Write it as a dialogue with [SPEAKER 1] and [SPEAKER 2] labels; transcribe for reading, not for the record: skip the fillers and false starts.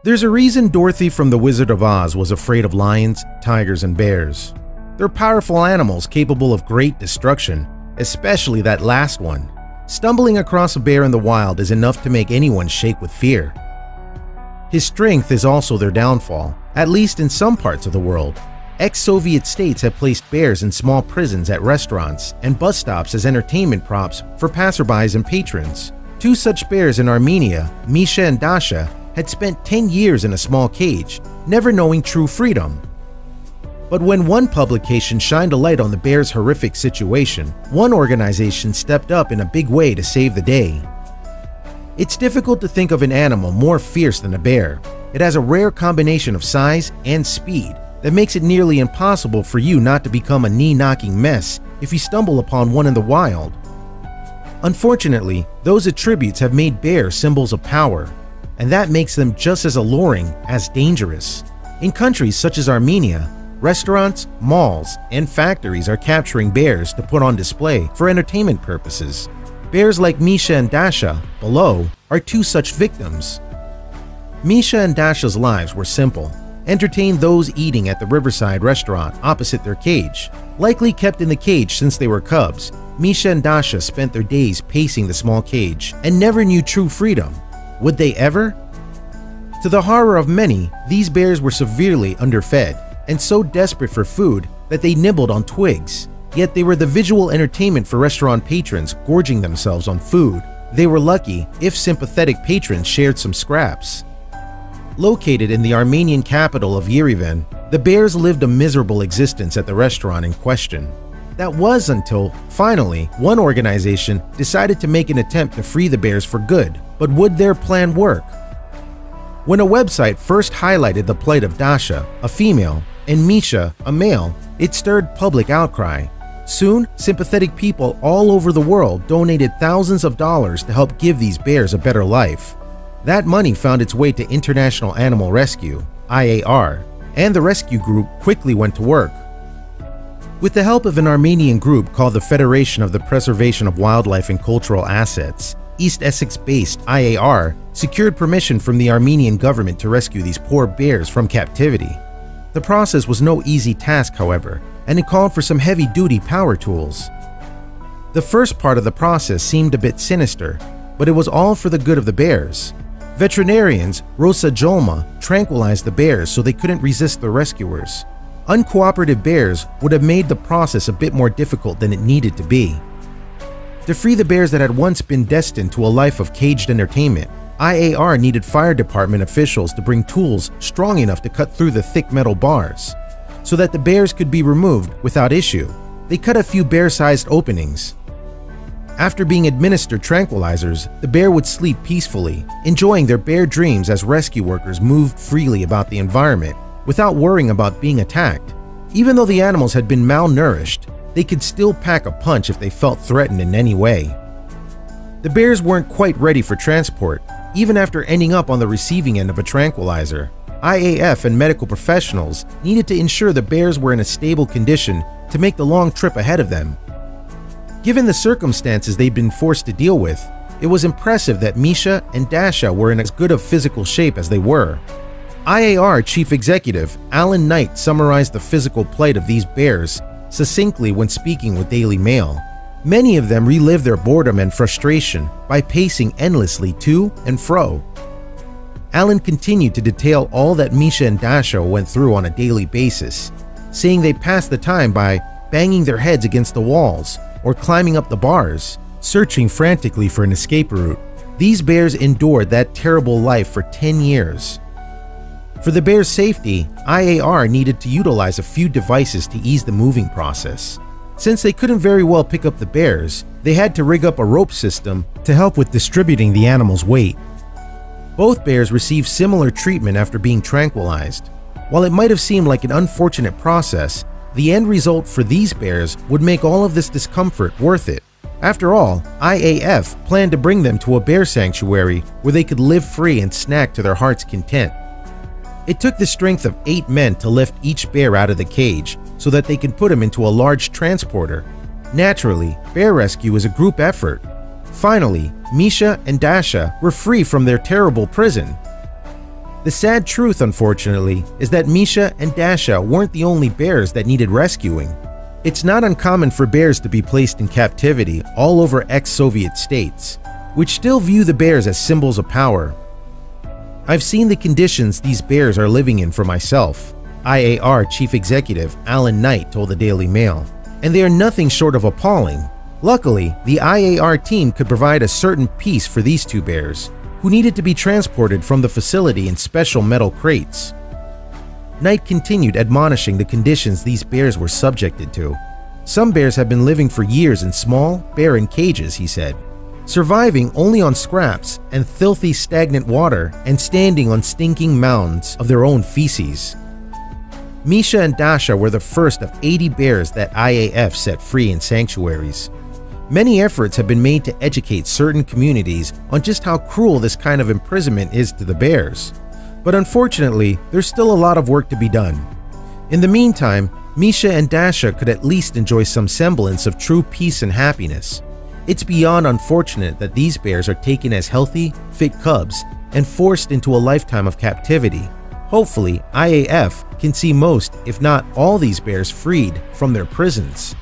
[SPEAKER 1] There's a reason Dorothy from The Wizard of Oz was afraid of lions, tigers, and bears. They're powerful animals capable of great destruction, especially that last one. Stumbling across a bear in the wild is enough to make anyone shake with fear. His strength is also their downfall, at least in some parts of the world. Ex-Soviet states have placed bears in small prisons at restaurants and bus stops as entertainment props for passerbys and patrons. Two such bears in Armenia, Misha and Dasha, had spent 10 years in a small cage, never knowing true freedom. But when one publication shined a light on the bear's horrific situation, one organization stepped up in a big way to save the day. It's difficult to think of an animal more fierce than a bear. It has a rare combination of size and speed that makes it nearly impossible for you not to become a knee-knocking mess if you stumble upon one in the wild. Unfortunately, those attributes have made bears symbols of power, and that makes them just as alluring as dangerous. In countries such as Armenia, restaurants, malls, and factories are capturing bears to put on display for entertainment purposes. Bears like Misha and Dasha, below, are two such victims. Misha and Dasha's lives were simple. Entertain those eating at the riverside restaurant opposite their cage. Likely kept in the cage since they were cubs, Misha and Dasha spent their days pacing the small cage and never knew true freedom. Would they ever? To the horror of many, these bears were severely underfed and so desperate for food that they nibbled on twigs. Yet they were the visual entertainment for restaurant patrons gorging themselves on food. They were lucky if sympathetic patrons shared some scraps. Located in the Armenian capital of Yerevan, the bears lived a miserable existence at the restaurant in question. That was until, finally, one organization decided to make an attempt to free the bears for good. But would their plan work? When a website first highlighted the plight of Dasha, a female, and Misha, a male, it stirred public outcry. Soon, sympathetic people all over the world donated thousands of dollars to help give these bears a better life. That money found its way to International Animal Rescue, IAR, and the rescue group quickly went to work. With the help of an Armenian group called the Federation of the Preservation of Wildlife and Cultural Assets, East Essex-based IAR secured permission from the Armenian government to rescue these poor bears from captivity. The process was no easy task, however, and it called for some heavy-duty power tools. The first part of the process seemed a bit sinister, but it was all for the good of the bears. Veterinarians Rosa Jolma tranquilized the bears so they couldn't resist the rescuers. Uncooperative bears would have made the process a bit more difficult than it needed to be. To free the bears that had once been destined to a life of caged entertainment, IAR needed fire department officials to bring tools strong enough to cut through the thick metal bars. So that the bears could be removed without issue, they cut a few bear-sized openings. After being administered tranquilizers, the bear would sleep peacefully, enjoying their bear dreams as rescue workers moved freely about the environment without worrying about being attacked. Even though the animals had been malnourished, they could still pack a punch if they felt threatened in any way. The bears weren't quite ready for transport, even after ending up on the receiving end of a tranquilizer. IAF and medical professionals needed to ensure the bears were in a stable condition to make the long trip ahead of them. Given the circumstances they'd been forced to deal with, it was impressive that Misha and Dasha were in as good of physical shape as they were. IAR Chief Executive Alan Knight summarized the physical plight of these bears succinctly when speaking with Daily Mail. Many of them relive their boredom and frustration by pacing endlessly to and fro. Alan continued to detail all that Misha and Dasha went through on a daily basis, saying they passed the time by banging their heads against the walls or climbing up the bars, searching frantically for an escape route. These bears endured that terrible life for 10 years. For the bears' safety, IAR needed to utilize a few devices to ease the moving process. Since they couldn't very well pick up the bears, they had to rig up a rope system to help with distributing the animal's weight. Both bears received similar treatment after being tranquilized. While it might have seemed like an unfortunate process, the end result for these bears would make all of this discomfort worth it. After all, IAF planned to bring them to a bear sanctuary where they could live free and snack to their heart's content. It took the strength of 8 men to lift each bear out of the cage so that they could put him into a large transporter. Naturally, bear rescue is a group effort. Finally, Misha and Dasha were free from their terrible prison. The sad truth, unfortunately, is that Misha and Dasha weren't the only bears that needed rescuing. It's not uncommon for bears to be placed in captivity all over ex-Soviet states, which still view the bears as symbols of power. I've seen the conditions these bears are living in for myself, IAR Chief Executive Alan Knight told the Daily Mail, and they are nothing short of appalling. Luckily, the IAR team could provide a certain peace for these two bears, who needed to be transported from the facility in special metal crates. Knight continued admonishing the conditions these bears were subjected to. Some bears have been living for years in small, barren cages, he said, surviving only on scraps and filthy stagnant water and standing on stinking mounds of their own feces. Misha and Dasha were the first of 80 bears that IAF set free in sanctuaries. Many efforts have been made to educate certain communities on just how cruel this kind of imprisonment is to the bears. But unfortunately, there's still a lot of work to be done. In the meantime, Misha and Dasha could at least enjoy some semblance of true peace and happiness. It's beyond unfortunate that these bears are taken as healthy, fit cubs and forced into a lifetime of captivity. Hopefully, IAF can see most, if not all, these bears freed from their prisons.